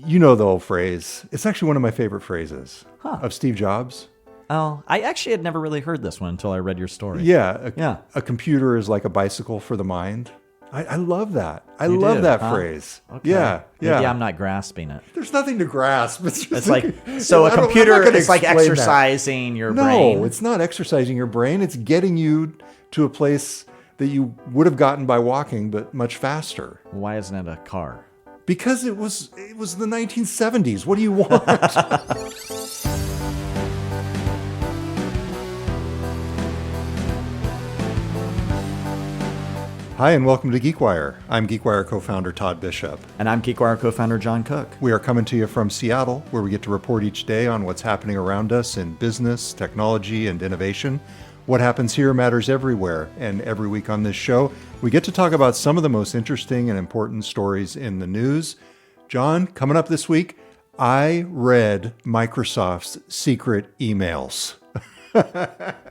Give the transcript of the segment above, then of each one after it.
You know the old phrase. It's actually one of my favorite phrases of Steve Jobs. Oh, I actually had never really heard this one until I read your story. Yeah. A computer is like a bicycle for the mind. I love that. I love that phrase. Okay. Yeah. Maybe I'm not grasping it. There's nothing to grasp. It's just like so a computer is like exercising your brain. No, it's not exercising your brain. It's getting you to a place that you would have gotten by walking, but much faster. Why isn't it a car? Because it was the 1970s. What do you want? Hi, and welcome to GeekWire. I'm GeekWire co-founder Todd Bishop. And I'm GeekWire co-founder John Cook. We are coming to you from Seattle, where we get to report each day on what's happening around us in business, technology, and innovation. What happens here matters everywhere, and every week on this show, we get to talk about some of the most interesting and important stories in the news. John, coming up this week, I read Microsoft's secret emails.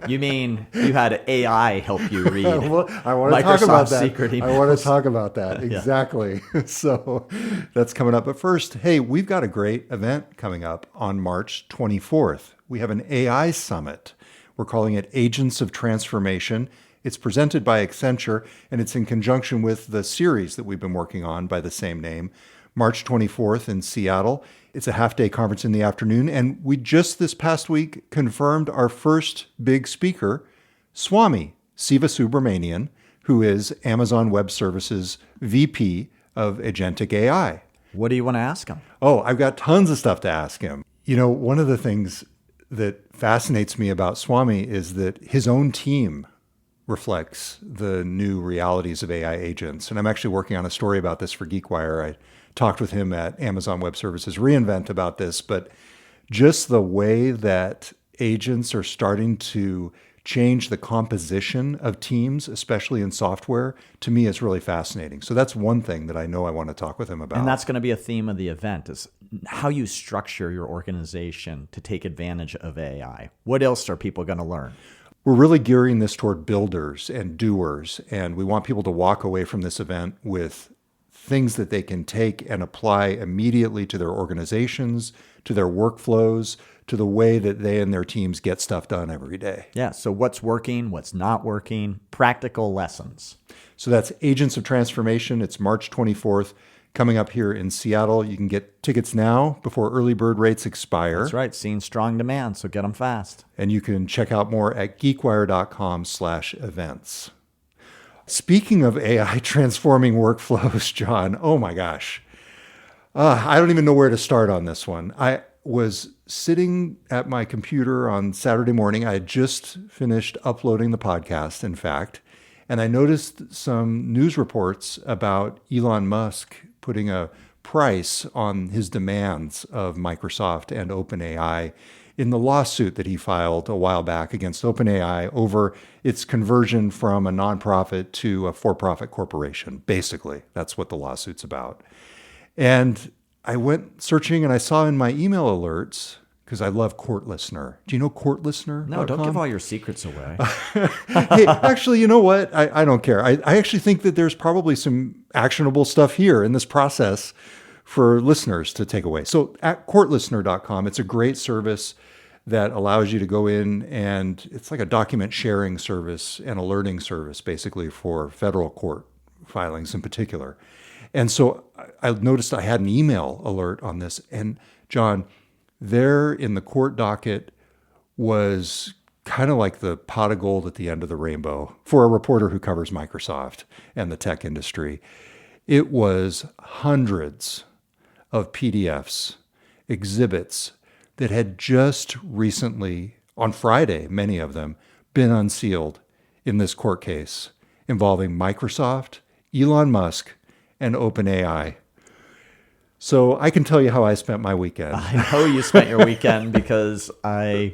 You mean you had AI help you read I want to talk about that. Secret emails. I want to talk about that. Exactly. So that's coming up. But first, hey, we've got a great event coming up on March 24th. We have an AI summit. We're calling it Agents of Transformation. It's presented by Accenture, and it's in conjunction with the series that we've been working on by the same name, March 24th in Seattle. It's a half-day conference in the afternoon, and we just this past week confirmed our first big speaker, Swami Sivasubramanian, who is Amazon Web Services VP of Agentic AI. What do you want to ask him? Oh, I've got tons of stuff to ask him. You know, one of the things that fascinates me about Swami is that his own team reflects the new realities of AI agents. And I'm actually working on a story about this for GeekWire. I talked with him at Amazon Web Services reInvent about this, but just the way that agents are starting to change the composition of teams, especially in software, to me is really fascinating. So that's one thing that I know I want to talk with him about. And that's going to be a theme of the event, is how you structure your organization to take advantage of AI. What else are people going to learn? We're really gearing this toward builders and doers, and we want people to walk away from this event with things that they can take and apply immediately to their organizations, to their workflows, to the way that they and their teams get stuff done every day. Yeah, so what's working, what's not working, practical lessons. So that's Agents of Transformation. It's March 24th, coming up here in Seattle. You can get tickets now before early bird rates expire. That's right, seeing strong demand, so get them fast. And you can check out more at geekwire.com/events. Speaking of AI transforming workflows, John, oh my gosh. I don't even know where to start on this one. I was sitting at my computer on Saturday morning. I had just finished uploading the podcast, in fact, and I noticed some news reports about Elon Musk putting a price on his demands of Microsoft and OpenAI in the lawsuit that he filed a while back against OpenAI over its conversion from a nonprofit to a for-profit corporation. Basically, that's what the lawsuit's about. And I went searching and I saw in my email alerts, because I love Court Listener. Do you know Court Listener? No, don't give all your secrets away. Hey, actually, you know what? I don't care. I actually think that there's probably some actionable stuff here in this process for listeners to take away. So at courtlistener.com, it's a great service that allows you to go in, and it's like a document sharing service and alerting service, basically, for federal court filings in particular. And so I noticed I had an email alert on this. And John, there in the court docket was kind of like the pot of gold at the end of the rainbow for a reporter who covers Microsoft and the tech industry. It was hundreds of PDFs, exhibits that had just recently, on Friday, many of them, been unsealed in this court case involving Microsoft, Elon Musk, and OpenAI. So I can tell you how I spent my weekend. I know you spent your weekend because I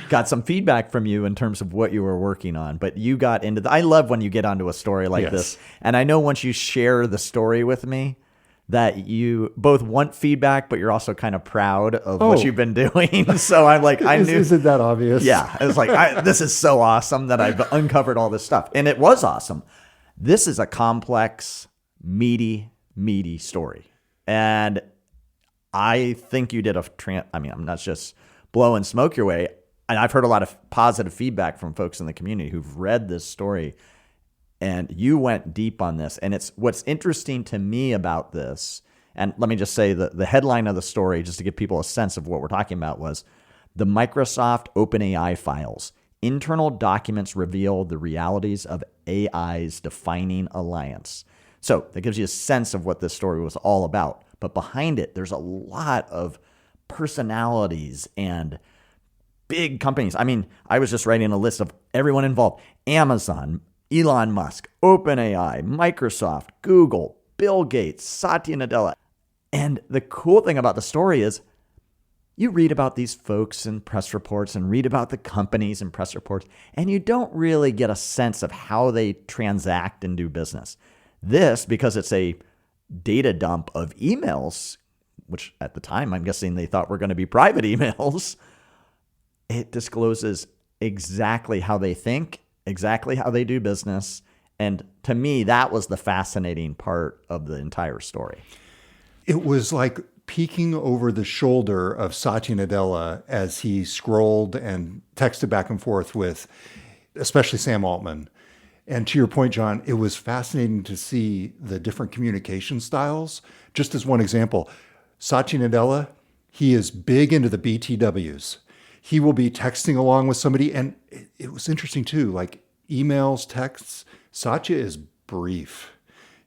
got some feedback from you in terms of what you were working on. But you got into I love when you get onto a story like this. And I know once you share the story with me, that you both want feedback, but you're also kind of proud of what you've been doing. So I'm like, I knew. Isn't that obvious? Yeah. I was like, this is so awesome that I've uncovered all this stuff. And it was awesome. This is a complex, meaty story. And I think you did I mean, I'm not just blowing smoke your way. And I've heard a lot of positive feedback from folks in the community who've read this story, and you went deep on this. And it's what's interesting to me about this. And let me just say the headline of the story, just to give people a sense of what we're talking about, was the Microsoft OpenAI files. Internal documents reveal the realities of AI's defining alliance. So that gives you a sense of what this story was all about. But behind it, there's a lot of personalities and big companies. I mean, I was just writing a list of everyone involved. Amazon, Elon Musk, OpenAI, Microsoft, Google, Bill Gates, Satya Nadella. And the cool thing about the story is you read about these folks in press reports and read about the companies in press reports, and you don't really get a sense of how they transact and do business. This, because it's a data dump of emails, which at the time I'm guessing they thought were going to be private emails, it discloses exactly how they think, exactly how they do business. And to me, that was the fascinating part of the entire story. It was like peeking over the shoulder of Satya Nadella as he scrolled and texted back and forth with, especially Sam Altman. And to your point, John, it was fascinating to see the different communication styles. Just as one example, Satya Nadella, he is big into the BTWs. He will be texting along with somebody. And it was interesting too, like emails, texts, Satya is brief.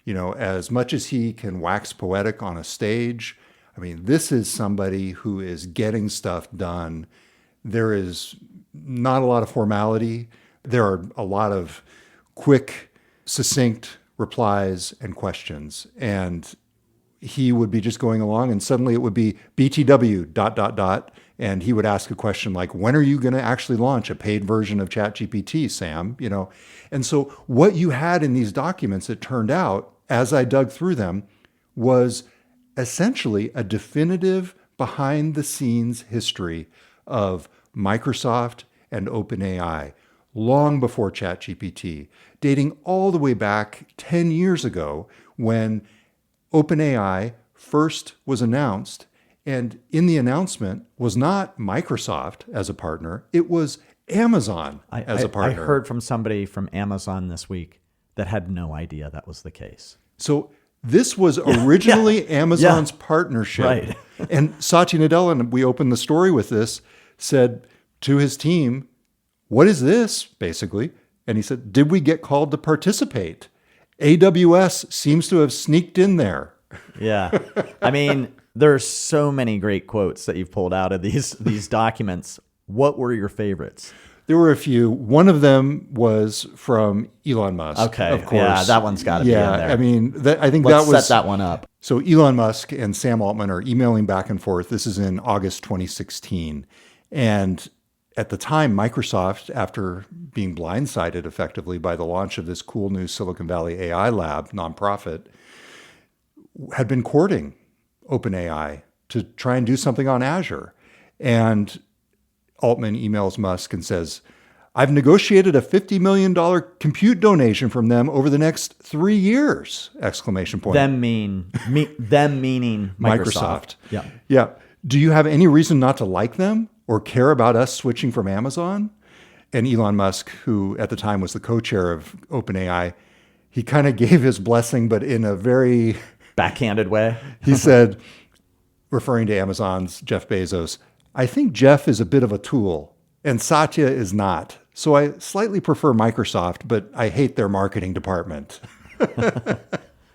You know, as much as he can wax poetic on a stage, I mean, this is somebody who is getting stuff done. There is not a lot of formality. There are a lot of quick, succinct replies and questions. And he would be just going along and suddenly it would be BTW ... And he would ask a question like, when are you going to actually launch a paid version of ChatGPT, Sam? You know, and so what you had in these documents, it turned out, as I dug through them, was essentially a definitive behind-the-scenes history of Microsoft and OpenAI, long before ChatGPT, dating all the way back 10 years ago when OpenAI first was announced. And in the announcement was not Microsoft as a partner, it was Amazon as a partner. I heard from somebody from Amazon this week that had no idea that was the case. So this was originally Amazon's partnership. Right. And Satya Nadella, and we opened the story with this, said to his team, what is this, basically? And he said, did we get called to participate? AWS seems to have sneaked in there. Yeah. I mean, there's so many great quotes that you've pulled out of these documents. What were your favorites? There were a few. One of them was from Elon Musk. Okay. Of course. Yeah, that one's got to be in there. I mean, I think Let's that was... set that one up. So Elon Musk and Sam Altman are emailing back and forth. This is in August 2016. And at the time, Microsoft, after being blindsided effectively by the launch of this cool new Silicon Valley AI lab, nonprofit, had been courting OpenAI to try and do something on Azure. And Altman emails Musk and says, I've negotiated a $50 million compute donation from them over the next 3 years! Exclamation point. Them meaning Microsoft. Yeah. Yeah. Do you have any reason not to like them or care about us switching from Amazon? And Elon Musk, who at the time was the co-chair of OpenAI, he kind of gave his blessing, but in a very backhanded way. He said, referring to Amazon's Jeff Bezos, I think Jeff is a bit of a tool and Satya is not. So I slightly prefer Microsoft, but I hate their marketing department.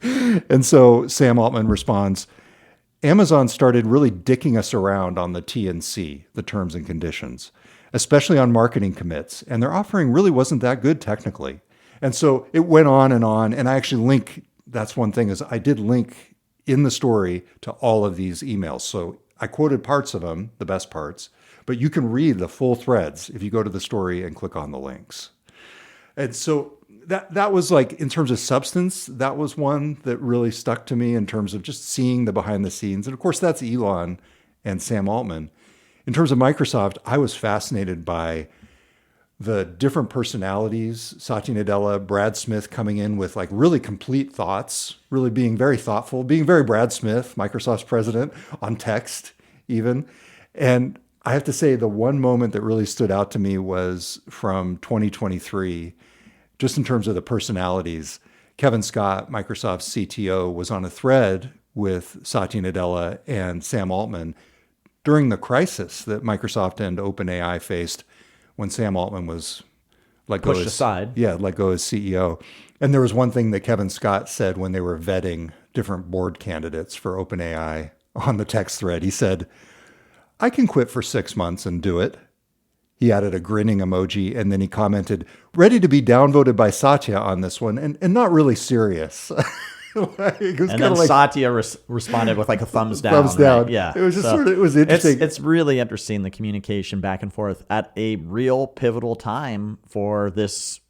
And so Sam Altman responds, Amazon started really dicking us around on the T&C, the terms and conditions, especially on marketing commits. And their offering really wasn't that good technically. And so it went on. And I actually link, that's one thing, is I did link in the story to all of these emails. So I quoted parts of them, the best parts, but you can read the full threads if you go to the story and click on the links. And so that was like, in terms of substance, that was one that really stuck to me in terms of just seeing the behind the scenes. And of course, that's Elon and Sam Altman. In terms of Microsoft, I was fascinated by the different personalities, Satya Nadella, Brad Smith coming in with like really complete thoughts, really being very thoughtful, being very Brad Smith, Microsoft's president, on text even. And I have to say, the one moment that really stood out to me was from 2023, just in terms of the personalities. Kevin Scott, Microsoft's CTO, was on a thread with Satya Nadella and Sam Altman during the crisis that Microsoft and OpenAI faced when Sam Altman was let go pushed aside. Yeah, let go as CEO. And there was one thing that Kevin Scott said when they were vetting different board candidates for OpenAI on the text thread. He said, "I can quit for 6 months and do it." He added a grinning emoji, and then he commented, "Ready to be downvoted by Satya on this one, and not really serious." And then Satya responded with like a thumbs down. Thumbs down. Right? Yeah. It was just it was interesting. It's really interesting, the communication back and forth at a real pivotal time for this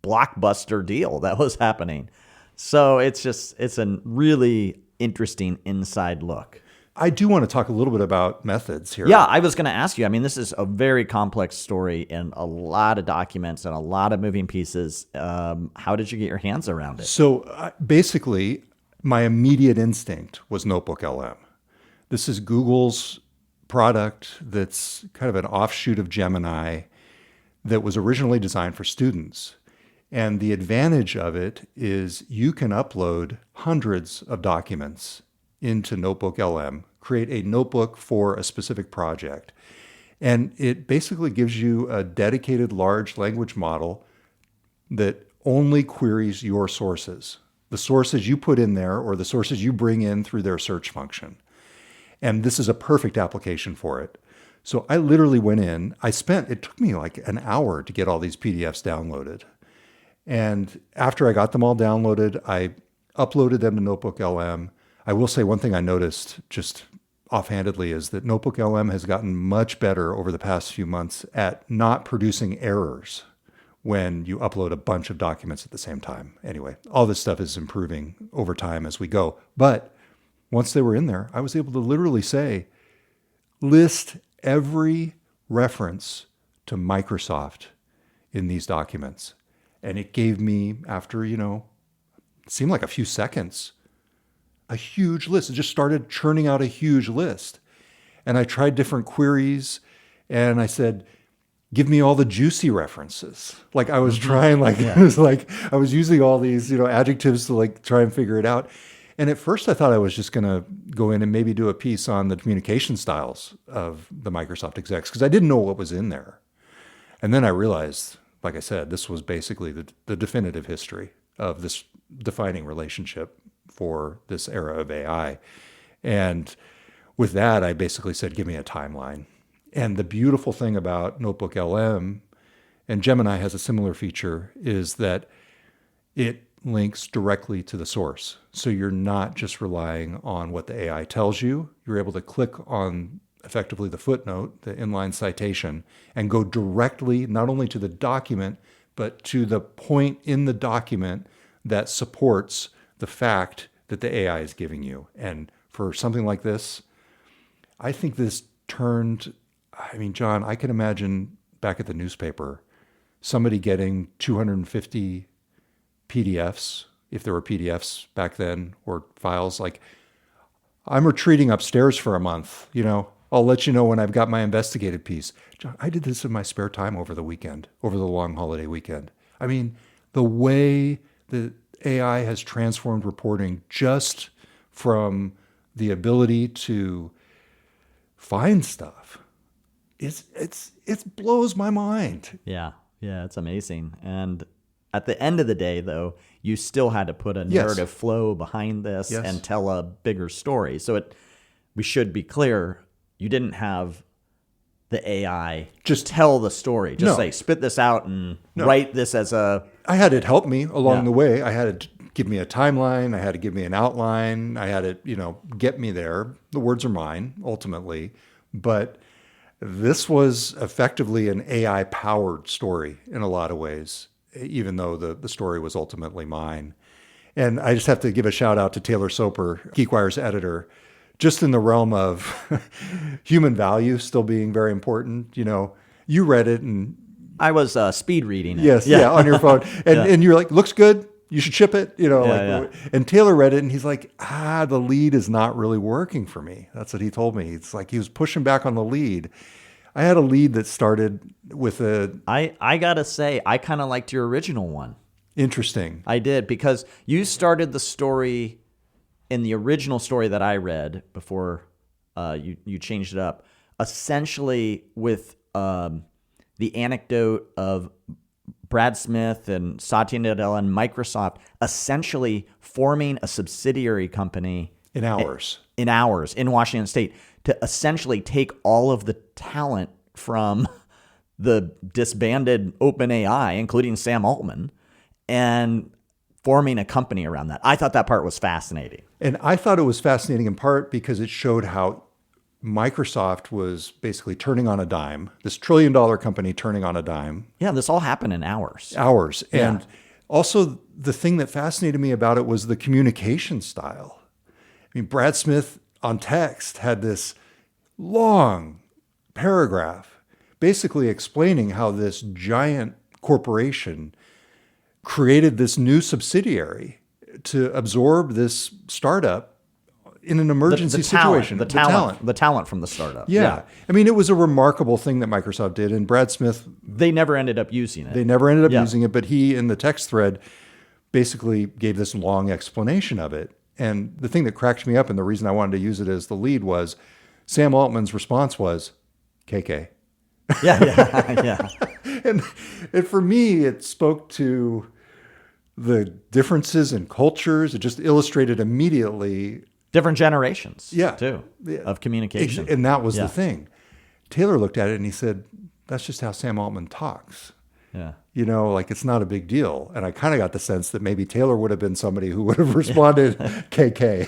blockbuster deal that was happening. So it's a really interesting inside look. I do want to talk a little bit about methods here. Yeah, I was going to ask you. I mean, this is a very complex story and a lot of documents and a lot of moving pieces. How did you get your hands around it? So basically, my immediate instinct was Notebook LM. This is Google's product that's kind of an offshoot of Gemini that was originally designed for students. And the advantage of it is you can upload hundreds of documents into Notebook LM, create a notebook for a specific project. And it basically gives you a dedicated large language model that only queries your sources, the sources you put in there or the sources you bring in through their search function. And this is a perfect application for it. So I literally went in, it took me like an hour to get all these PDFs downloaded. And after I got them all downloaded, I uploaded them to Notebook LM. I will say one thing I noticed just offhandedly is that Notebook LM has gotten much better over the past few months at not producing errors when you upload a bunch of documents at the same time. Anyway, all this stuff is improving over time as we go. But once they were in there, I was able to literally say, list every reference to Microsoft in these documents. And it gave me, after, it seemed like a few seconds, a huge list. It just started churning out a huge list. And I tried different queries and I said, give me all the juicy references. Like I was trying, it was like I was using all these, adjectives to like try and figure it out. And at first I thought I was just going to go in and maybe do a piece on the communication styles of the Microsoft execs because I didn't know what was in there. And then I realized, like I said, this was basically the definitive history of this defining relationship for this era of AI. And with that, I basically said, give me a timeline. And the beautiful thing about Notebook LM, and Gemini has a similar feature, is that it links directly to the source. So you're not just relying on what the AI tells you. You're able to click on effectively the footnote, the inline citation, and go directly not only to the document, but to the point in the document that supports the fact that the AI is giving you. And for something like this, I think this turned, John, I can imagine back at the newspaper, somebody getting 250 PDFs, if there were PDFs back then, or files, like, I'm retreating upstairs for a month, I'll let you know when I've got my investigative piece. John, I did this in my spare time over the weekend, over the long holiday weekend. The way the AI has transformed reporting just from the ability to find stuff, it blows my mind. Yeah, it's amazing. And at the end of the day, though, you still had to put a narrative flow behind this and tell a bigger story. So we should be clear, you didn't have the AI just tell the story. Just say, spit this out and write this as a... I had it help me along the way. I had it give me a timeline. I had to give me an outline. I had it, get me there. The words are mine, ultimately. But this was effectively an AI-powered story in a lot of ways, even though the story was ultimately mine. And I just have to give a shout out to Taylor Soper, GeekWire's editor, just in the realm of human value still being very important. You read it and I was speed reading it. Yes, yeah, on your phone. And you're like, looks good. You should ship it. And Taylor read it and he's like, the lead is not really working for me. That's what he told me. It's like he was pushing back on the lead. I had a lead that started with I gotta say, I kind of liked your original one. Interesting. I did, because you started the story in the original story that I read before you changed it up, essentially with the anecdote of Brad Smith and Satya Nadella and Microsoft essentially forming a subsidiary company in hours in Washington State to essentially take all of the talent from the disbanded OpenAI, including Sam Altman, and forming a company around that. I thought that part was fascinating. And I thought it was fascinating in part because it showed how Microsoft was basically turning on a dime, this $1 trillion company turning on a dime. Yeah, this all happened in hours. Hours. Yeah. And also the thing that fascinated me about it was the communication style. I mean, Brad Smith on text had this long paragraph basically explaining how this giant corporation created this new subsidiary to absorb this startup in an emergency situation. The talent from the startup. Yeah. I mean, it was a remarkable thing that Microsoft did, and Brad Smith... They never ended up using it. They never ended up using it, but he, in the text thread, basically gave this long explanation of it. And the thing that cracked me up, and the reason I wanted to use it as the lead, was Sam Altman's response was, KK. Yeah. And for me, it spoke to the differences in cultures. It just illustrated immediately... Different generations, too, of communication. And that was the thing. Taylor looked at it and he said, that's just how Sam Altman talks. Yeah. Like it's not a big deal. And I kind of got the sense that maybe Taylor would have been somebody who would have responded KK.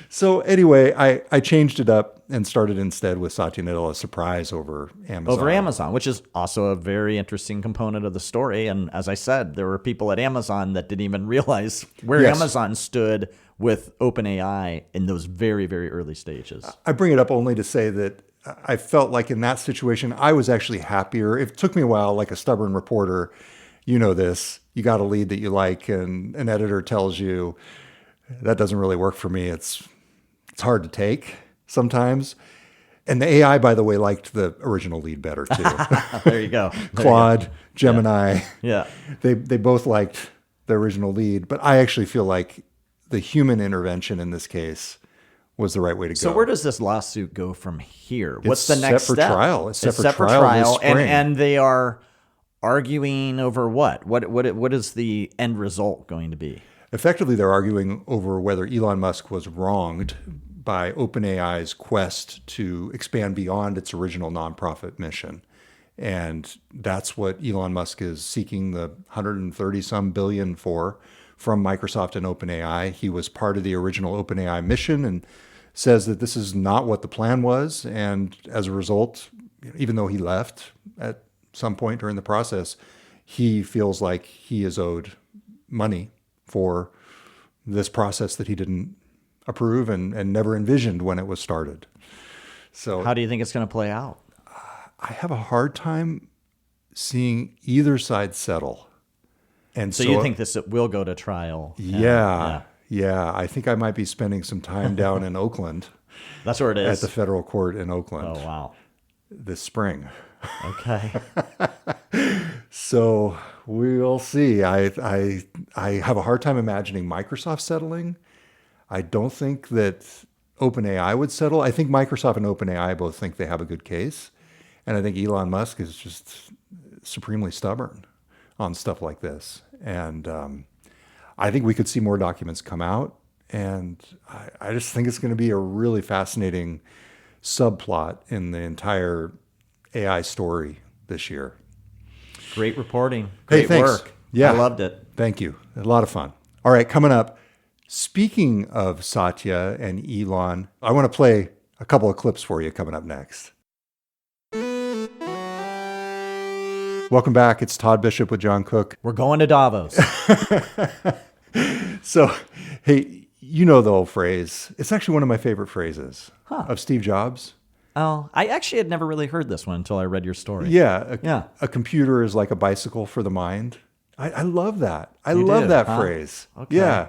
So anyway, I changed it up and started instead with Satya Nadella's surprise over Amazon. Which is also a very interesting component of the story. And as I said, there were people at Amazon that didn't even realize where Amazon stood with OpenAI in those very, very early stages. I bring it up only to say that I felt like in that situation, I was actually happier. It took me a while, like a stubborn reporter. You know this. You got a lead that you like, and an editor tells you, that doesn't really work for me. It's hard to take sometimes. And the AI, by the way, liked the original lead better, too. There you go. Claude, Gemini. Yeah. They both liked the original lead. But I actually feel like the human intervention in this case was the right way to go. So where does this lawsuit go from here? What's the next step? It's set for trial. And they are arguing over what? What is the end result going to be? Effectively, they're arguing over whether Elon Musk was wronged by OpenAI's quest to expand beyond its original nonprofit mission. And that's what Elon Musk is seeking the 130-some billion from Microsoft and OpenAI. He was part of the original OpenAI mission and says that this is not what the plan was. And as a result, even though he left at some point during the process, he feels like he is owed money for this process that he didn't approve and never envisioned when it was started. So how do you think it's going to play out? I have a hard time seeing either side settle. And so you think this will go to trial? Yeah. I think I might be spending some time down in Oakland. That's where it is. At the federal court in Oakland. Oh, wow. This spring. Okay. So we'll see. I have a hard time imagining Microsoft settling. I don't think that OpenAI would settle. I think Microsoft and OpenAI both think they have a good case. And I think Elon Musk is just supremely stubborn on stuff like this. And I think we could see more documents come out. And I just think it's going to be a really fascinating subplot in the entire AI story this year. Great reporting. Great work. Yeah. I loved it. Thank you. A lot of fun. All right, coming up, speaking of Satya and Elon, I want to play a couple of clips for you coming up next. Welcome back. It's Todd Bishop with John Cook. We're going to Davos. So, hey, you know the old phrase. It's actually one of my favorite phrases of Steve Jobs. Oh, I actually had never really heard this one until I read your story. Yeah. A computer is like a bicycle for the mind. I love that. I love that phrase. Okay. Yeah.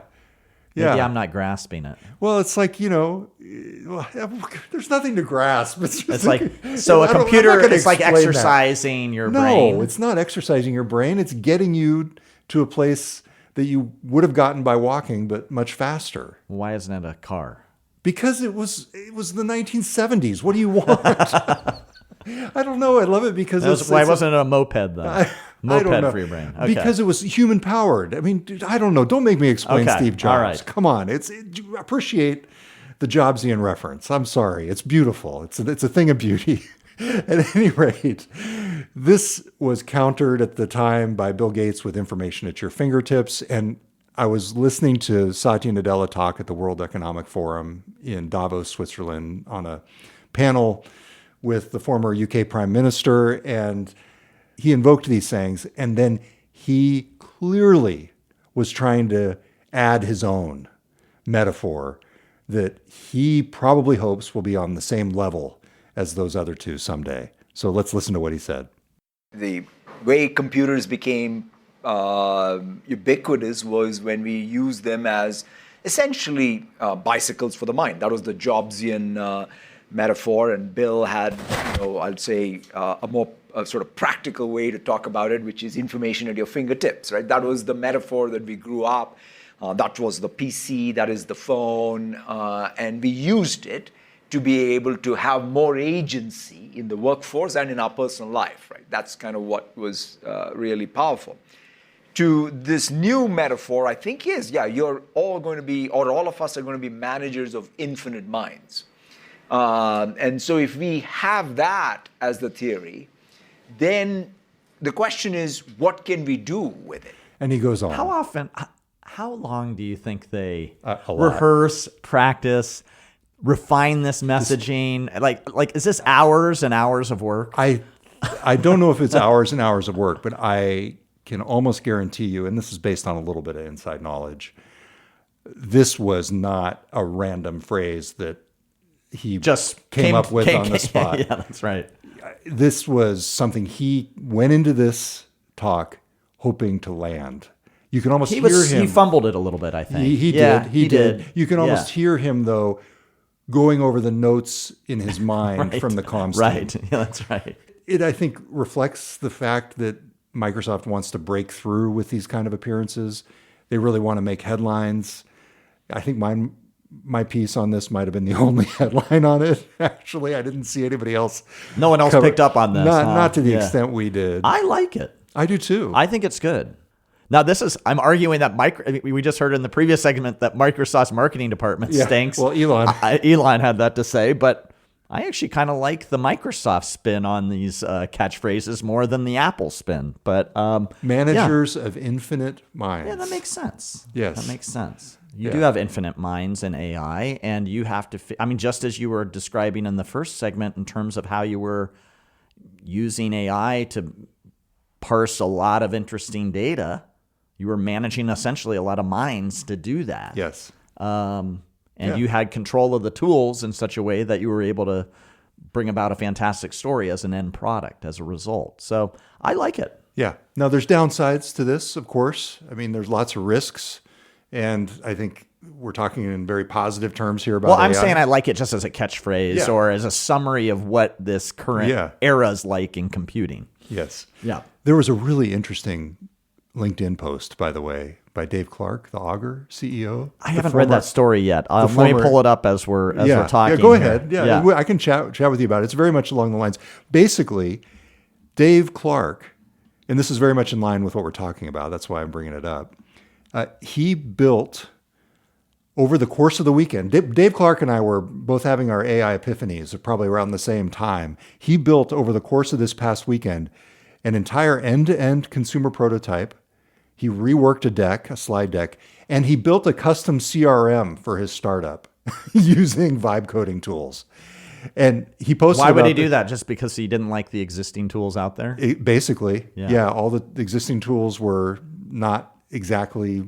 Maybe I'm not grasping it. Well, it's like, there's nothing to grasp. It's like, so a computer is like exercising your brain. No, it's not exercising your brain. It's getting you to a place that you would have gotten by walking, but much faster. Why isn't it a car? Because it was the 1970s. What do you want? I don't know. I love it because why wasn't it a moped though? I don't know. For your brain. Okay. Because it was human powered. I mean, dude, I don't know. Don't make me explain Steve Jobs. All right. Come on. Appreciate the Jobsian reference. I'm sorry. It's beautiful. It's a thing of beauty. At any rate, this was countered at the time by Bill Gates with information at your fingertips. And I was listening to Satya Nadella talk at the World Economic Forum in Davos, Switzerland, on a panel with the former UK Prime Minister, and he invoked these sayings, and then he clearly was trying to add his own metaphor that he probably hopes will be on the same level as those other two someday. So let's listen to what he said. The way computers became ubiquitous was when we used them as essentially bicycles for the mind. That was the Jobsian metaphor, and Bill had, I'd say, a more sort of practical way to talk about it, which is information at your fingertips, right? That was the metaphor that we grew up. That was the PC, that is the phone, and we used it to be able to have more agency in the workforce and in our personal life, right? That's kind of what was really powerful. To this new metaphor, I think you're all going to be, or all of us are going to be managers of infinite minds. And so if we have that as the theory, then the question is, what can we do with it? And he goes on. How long do you think they rehearse, practice, refine this messaging? Like, is this hours and hours of work? I don't know if it's hours and hours of work, but I can almost guarantee you, and this is based on a little bit of inside knowledge, this was not a random phrase that he just came up with on the spot. Yeah, that's right. This was something he went into this talk hoping to land. You can almost hear him. He fumbled it a little bit, I think. He did. You can almost hear him, though, going over the notes in his mind from the comms team. Right, yeah, that's right. It, I think, reflects the fact that Microsoft wants to break through with these kind of appearances. They really want to make headlines. I think my piece on this might have been the only headline on it. Actually, I didn't see anybody else. No one else picked up on this. Not to the extent we did. I like it. I do too. I think it's good. Now, I'm arguing that we just heard in the previous segment that Microsoft's marketing department stinks. Well, Elon had that to say, but I actually kind of like the Microsoft spin on these catchphrases more than the Apple spin. But managers of infinite minds. Yeah, that makes sense. Yes, that makes sense. You do have infinite minds in AI, and you have to. Just as you were describing in the first segment, in terms of how you were using AI to parse a lot of interesting data, you were managing essentially a lot of minds to do that. Yes. And you had control of the tools in such a way that you were able to bring about a fantastic story as an end product as a result. So I like it. Yeah. Now, there's downsides to this, of course. I mean, there's lots of risks. And I think we're talking in very positive terms here about AI. Well, I'm saying I like it just as a catchphrase or as a summary of what this current era is like in computing. Yes. Yeah. There was a really interesting LinkedIn post, by the way, by Dave Clark, the Augur CEO. I haven't read that story yet. Let me pull it up as we're talking. Yeah, go ahead. Yeah, I can chat with you about it. It's very much along the lines. Basically, Dave Clark, and this is very much in line with what we're talking about. That's why I'm bringing it up. He built over the course of the weekend. Dave Clark and I were both having our AI epiphanies probably around the same time. He built over the course of this past weekend an entire end-to-end consumer prototype. He reworked a slide deck, and he built a custom CRM for his startup using vibe coding tools. And he posted. Why would he do that? Just because he didn't like the existing tools out there? Basically, all the existing tools were not exactly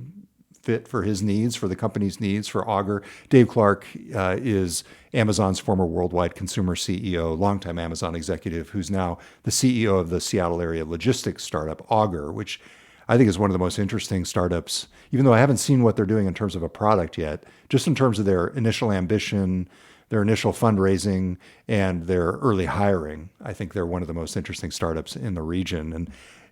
fit for his needs, for the company's needs, for Augur. Dave Clark is Amazon's former worldwide consumer CEO, longtime Amazon executive, who's now the CEO of the Seattle area logistics startup, Augur, which I think is one of the most interesting startups, even though I haven't seen what they're doing in terms of a product yet, just in terms of their initial ambition, their initial fundraising, and their early hiring. I think they're one of the most interesting startups in the region. And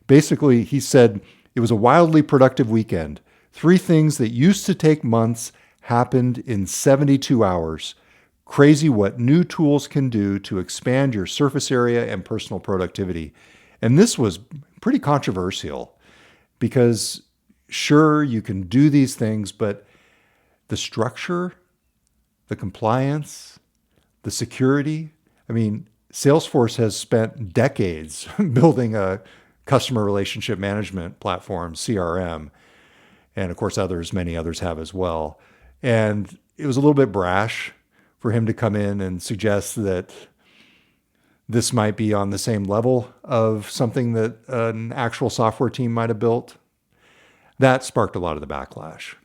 basically, he said, it was a wildly productive weekend. 3 things that used to take months happened in 72 hours. Crazy what new tools can do to expand your surface area and personal productivity. And this was pretty controversial because sure, you can do these things, but the structure, the compliance, the security, I mean, Salesforce has spent decades building a customer relationship management platform, CRM. And of course, many others have as well. And it was a little bit brash for him to come in and suggest that this might be on the same level of something that an actual software team might have built. That sparked a lot of the backlash.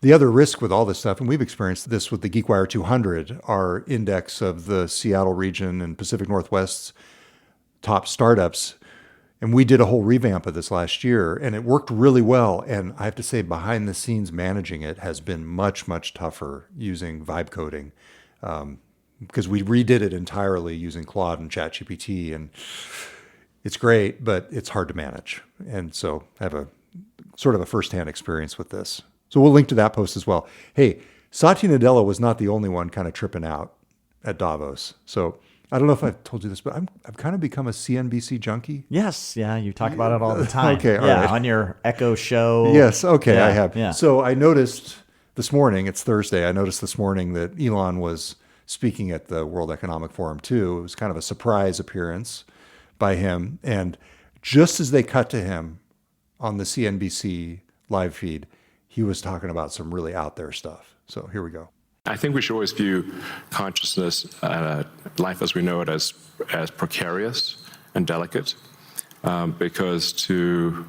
The other risk with all this stuff, and we've experienced this with the GeekWire 200, our index of the Seattle region and Pacific Northwest's top startups, and we did a whole revamp of this last year, and it worked really well. And I have to say, behind the scenes managing it has been much, much tougher using vibe coding, because we redid it entirely using Claude and ChatGPT, and it's great, but it's hard to manage. And so I have a sort of a firsthand experience with this. So we'll link to that post as well. Hey, Satya Nadella was not the only one kind of tripping out at Davos. So I don't know if I've told you this, but I've kind of become a CNBC junkie. Yes, yeah, you talk about it all the time. Okay, all right. On your Echo show. Yes, okay, yeah, I have. Yeah. So I noticed this morning, it's Thursday, I noticed this morning that Elon was speaking at the World Economic Forum too. It was kind of a surprise appearance by him. And just as they cut to him on the CNBC live feed, he was talking about some really out there stuff. So here we go. I think we should always view consciousness, life as we know it, as precarious and delicate, because to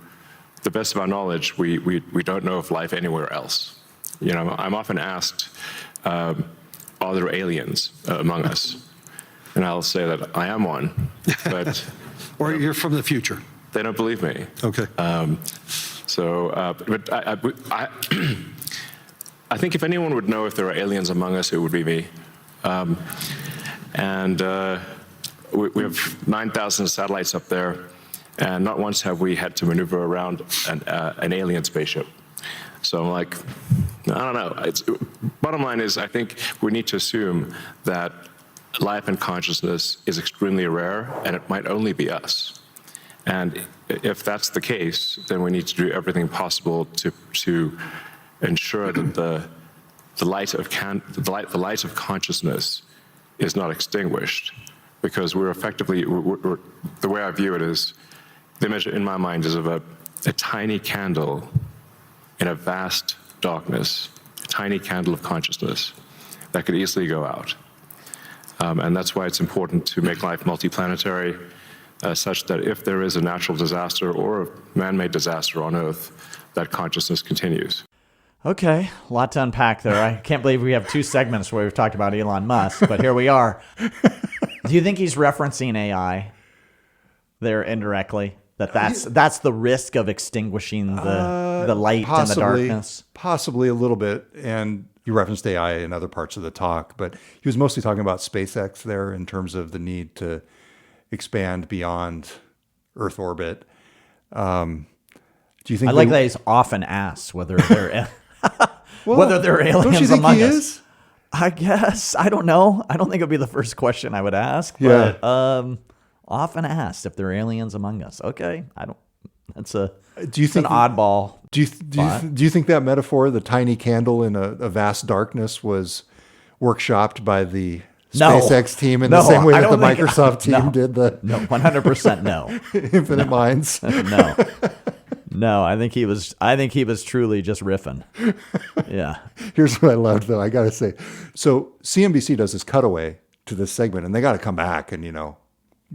the best of our knowledge, we don't know of life anywhere else. You know, I'm often asked, are there aliens among us? And I'll say that I am one, but or you're from the future. They don't believe me. Okay. But I think if anyone would know if there are aliens among us, it would be me. We have 9,000 satellites up there, and not once have we had to maneuver around an alien spaceship. So I'm like, I don't know. Bottom line is, I think we need to assume that life and consciousness is extremely rare, and it might only be us. And if that's the case, then we need to do everything possible to ensure that the light of consciousness is not extinguished, because we're effectively, the way I view it is, the image in my mind is of a tiny candle in a vast darkness, a tiny candle of consciousness that could easily go out. And that's why it's important to make life multiplanetary, such that if there is a natural disaster or a man-made disaster on Earth, that consciousness continues. Okay, a lot to unpack there. I can't believe we have 2 segments where we've talked about Elon Musk, but here we are. Do you think he's referencing AI there indirectly? That's the risk of extinguishing the light and the darkness? Possibly a little bit. And he referenced AI in other parts of the talk, but he was mostly talking about SpaceX there in terms of the need to expand beyond Earth orbit. Do you think? I like that he's often asked whether they're whether they're aliens don't you think among he us. Is? I guess I don't know. I don't think it'd be the first question I would ask. Yeah. But, often asked if there are aliens among us. Okay, I don't. That's an oddball. Do you think that metaphor, the tiny candle in a vast darkness, was workshopped by the SpaceX team in the same way that the Microsoft team did the 100% no Infinite Minds? No, I think he was truly just riffing. Yeah. Here's what I loved though, I gotta say. So CNBC does this cutaway to this segment, and they gotta come back and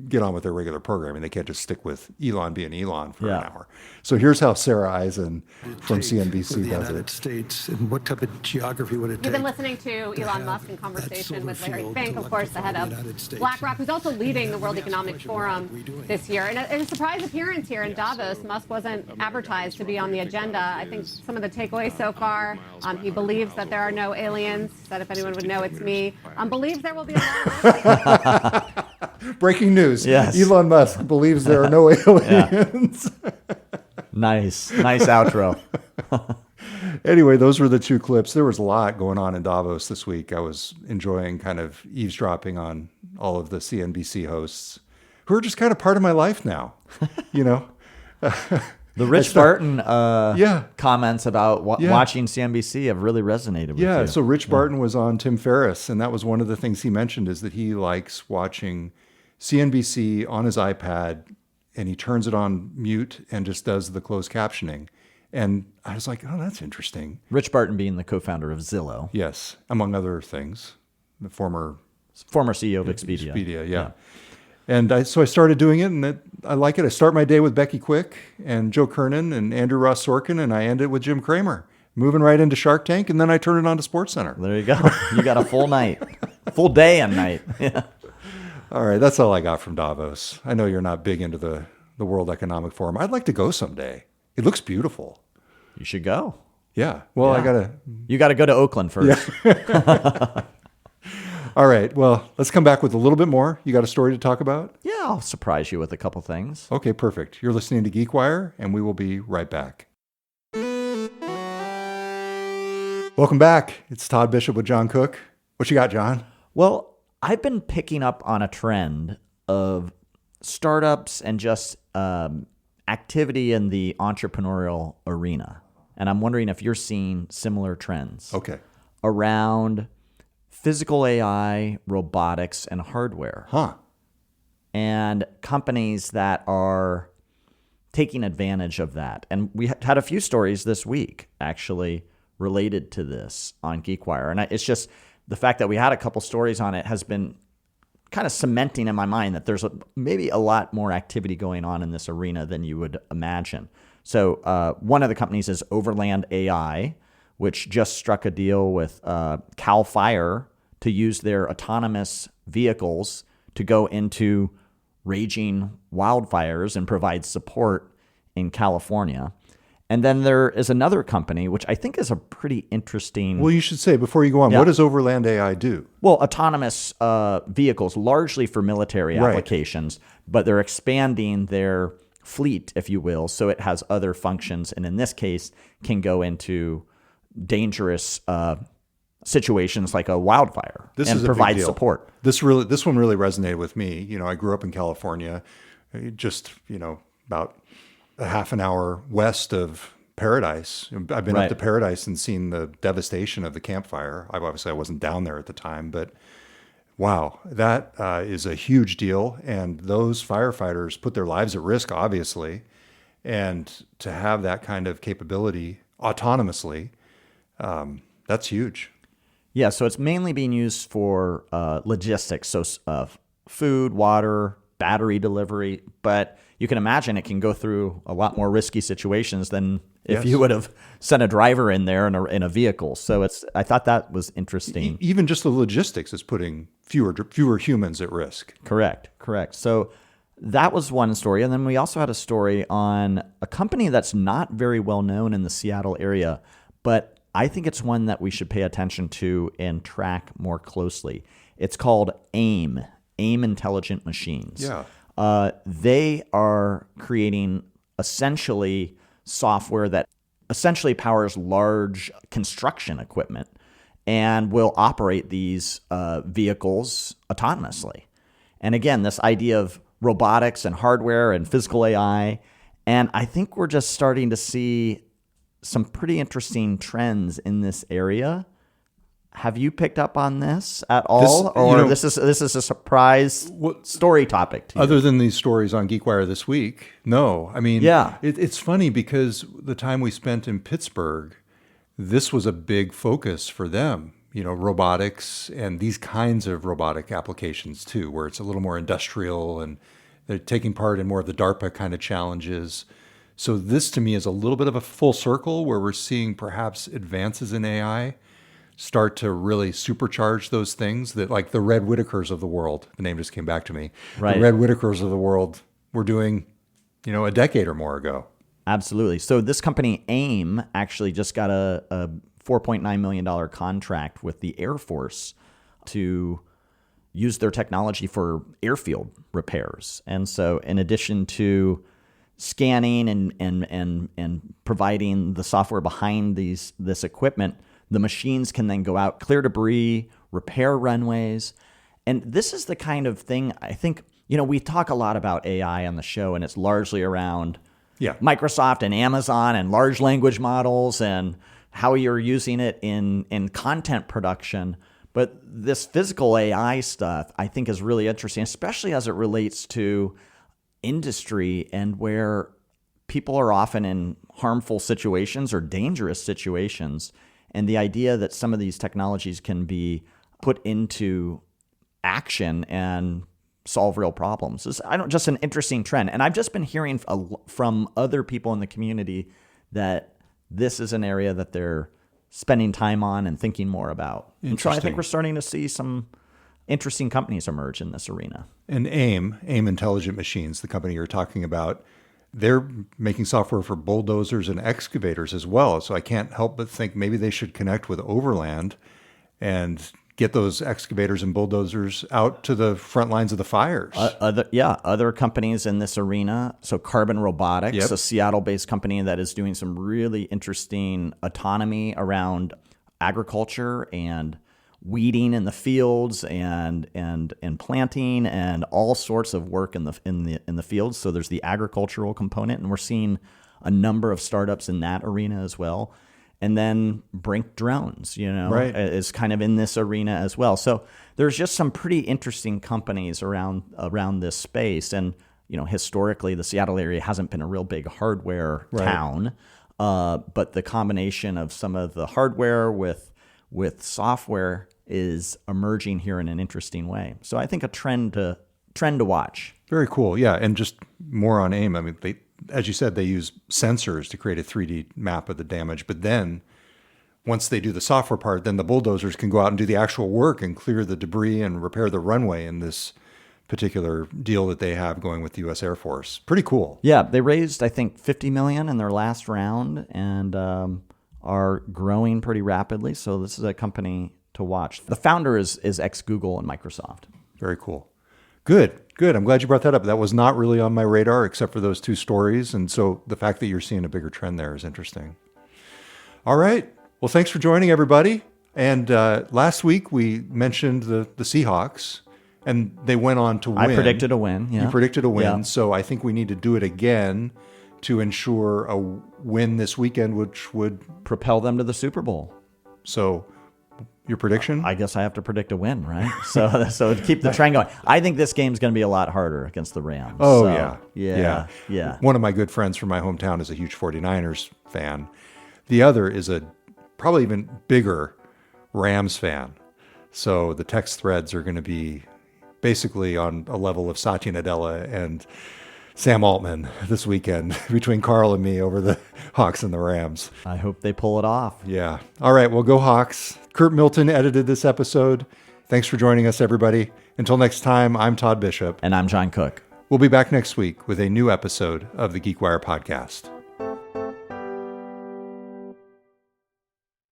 get on with their regular programming. They can't just stick with Elon being Elon for Yeah. an hour. So here's how Sarah Eisen from Take for CNBC the does United it. States, and what type of geography would it take? You've been listening to to Elon have Musk in that conversation solar with Larry field Fink, to of course, the head electrify the of United States. BlackRock, who's also leading the World Let me Economic ask the question, what Forum are we doing? this year. And a surprise appearance here in Davos. Musk wasn't advertised to be on the agenda. I think some of the takeaways so far, he believes that there are no aliens, that if anyone would know, it's me. Believes there will be a lot of Breaking news. Yes. Elon Musk believes there are no aliens. Nice outro. Anyway, those were the two clips. There was a lot going on in Davos this week. I was enjoying kind of eavesdropping on all of the CNBC hosts who are just kind of part of my life now, you know? The Rich Barton Yeah. comments about Yeah. watching CNBC have really resonated with you. Yeah, so Rich Barton was on Tim Ferriss, and that was one of the things he mentioned is that he likes watching CNBC on his iPad, and he turns it on mute and just does the closed captioning. And I was like, oh, that's interesting. Rich Barton being the co-founder of Zillow, Yes, among other things, the former CEO of Expedia. Expedia, yeah. And so I started doing it, and I like it. I start my day with Becky Quick and Joe Kernan and Andrew Ross Sorkin, and I end it with Jim Cramer, moving right into Shark Tank, and then I turn it on to SportsCenter. There you go. You got a full night, full day and night. Yeah. All right, that's all I got from Davos. I know you're not big into the World Economic Forum. I'd like to go someday. It looks beautiful. You should go. Yeah. Well, Yeah. You got to go to Oakland first. All right. Well, let's come back with a little bit more. You got a story to talk about? Yeah, I'll surprise you with a couple things. Okay, perfect. You're listening to GeekWire, and we will be right back. Welcome back. It's Todd Bishop with John Cook. What you got, John? Well, I've been picking up on a trend of startups and just activity in the entrepreneurial arena. And I'm wondering if you're seeing similar trends Okay. around physical AI, robotics, and hardware. Huh. And companies that are taking advantage of that. And we had a few stories this week actually related to this on GeekWire. And it's just the fact that we had a couple stories on it has been kind of cementing in my mind that there's maybe a lot more activity going on in this arena than you would imagine. So one of the companies is Overland AI, which just struck a deal with Cal Fire to use their autonomous vehicles to go into raging wildfires and provide support in California. And then there is another company, which I think is a pretty interesting... Well, you should say, before you go on, Yeah. what does Overland AI do? Well, autonomous vehicles, largely for military Right. applications, but they're expanding their fleet, if you will, so it has other functions, and in this case, can go into dangerous situations like a wildfire This and is a big provide deal. support. This one really resonated with me. You know, I grew up in California, just, about a half an hour west of Paradise. I've been Right. up to Paradise and seen the devastation of the Camp Fire. I wasn't down there at the time, but wow, that is a huge deal. And those firefighters put their lives at risk, obviously. And to have that kind of capability autonomously, that's huge. Yeah, so it's mainly being used for logistics, so food, water, battery delivery, but you can imagine it can go through a lot more risky situations than if Yes. you would have sent a driver in there in a vehicle. So I thought that was interesting. Even just the logistics is putting fewer humans at risk. Correct. So that was one story. And then we also had a story on a company that's not very well known in the Seattle area, but I think it's one that we should pay attention to and track more closely. It's called AIM Intelligent Machines. Yeah. They are creating essentially software that essentially powers large construction equipment and will operate these vehicles autonomously. And again, this idea of robotics and hardware and physical AI. And I think we're just starting to see some pretty interesting trends in this area. Have you picked up on this at all? This is a surprise story topic to you? Other than these stories on GeekWire this week, no. I mean, Yeah. it's funny because the time we spent in Pittsburgh, this was a big focus for them. robotics and these kinds of robotic applications too, where it's a little more industrial and they're taking part in more of the DARPA kind of challenges. So this to me is a little bit of a full circle where we're seeing perhaps advances in AI start to really supercharge those things that, like the Red Whitakers of the world, the name just came back to me. Right. The Red Whitakers of the world were doing, a decade or more ago. Absolutely. So this company AIM actually just got a $4.9 million contract with the Air Force to use their technology for airfield repairs. And so in addition to scanning and providing the software behind this equipment, the machines can then go out, clear debris, repair runways. And this is the kind of thing, I think, we talk a lot about AI on the show, and it's largely around Microsoft and Amazon and large language models and how you're using it in content production. But this physical AI stuff, I think, is really interesting, especially as it relates to industry and where people are often in harmful situations or dangerous situations. And the idea that some of these technologies can be put into action and solve real problems is just an interesting trend. And I've just been hearing from other people in the community that this is an area that they're spending time on and thinking more about. And so I think we're starting to see some interesting companies emerge in this arena. And AIM Intelligent Machines, the company you're talking about, they're making software for bulldozers and excavators as well. So I can't help but think maybe they should connect with Overland and get those excavators and bulldozers out to the front lines of the fires. Other companies in this arena. So Carbon Robotics, Yep. a Seattle-based company that is doing some really interesting autonomy around agriculture and weeding in the fields and planting and all sorts of work in the fields. So there's the agricultural component, and we're seeing a number of startups in that arena as well. And then Brink Drones, Right. is kind of in this arena as well. So there's just some pretty interesting companies around this space. And historically, the Seattle area hasn't been a real big hardware town, but the combination of some of the hardware with software is emerging here in an interesting way. So I think a trend to watch. Very cool. Yeah. And just more on AIM. I mean, as you said, they use sensors to create a 3D map of the damage. But then once they do the software part, then the bulldozers can go out and do the actual work and clear the debris and repair the runway in this particular deal that they have going with the U.S. Air Force. Pretty cool. Yeah. They raised, I think, $50 million in their last round and are growing pretty rapidly. So this is a company to watch. The founder is ex-Google and Microsoft. Very cool. Good. I'm glad you brought that up. That was not really on my radar except for those two stories. And so the fact that you're seeing a bigger trend there is interesting. All right. Well, thanks for joining, everybody. And last week we mentioned the Seahawks, and they went on to win. I predicted a win. Yeah. You predicted a win. Yeah. So I think we need to do it again to ensure a win this weekend, which would propel them to the Super Bowl. So your prediction? I guess I have to predict a win, right? So keep the trend going. I think this game's going to be a lot harder against the Rams. Oh, So, yeah. yeah. One of my good friends from my hometown is a huge 49ers fan. The other is a probably even bigger Rams fan. So the text threads are going to be basically on a level of Satya Nadella and Sam Altman this weekend between Carl and me over the Hawks and the Rams. I hope they pull it off. Yeah. All right. Well, go Hawks. Curt Milton edited this episode. Thanks for joining us, everybody. Until next time, I'm Todd Bishop. And I'm John Cook. We'll be back next week with a new episode of the GeekWire podcast.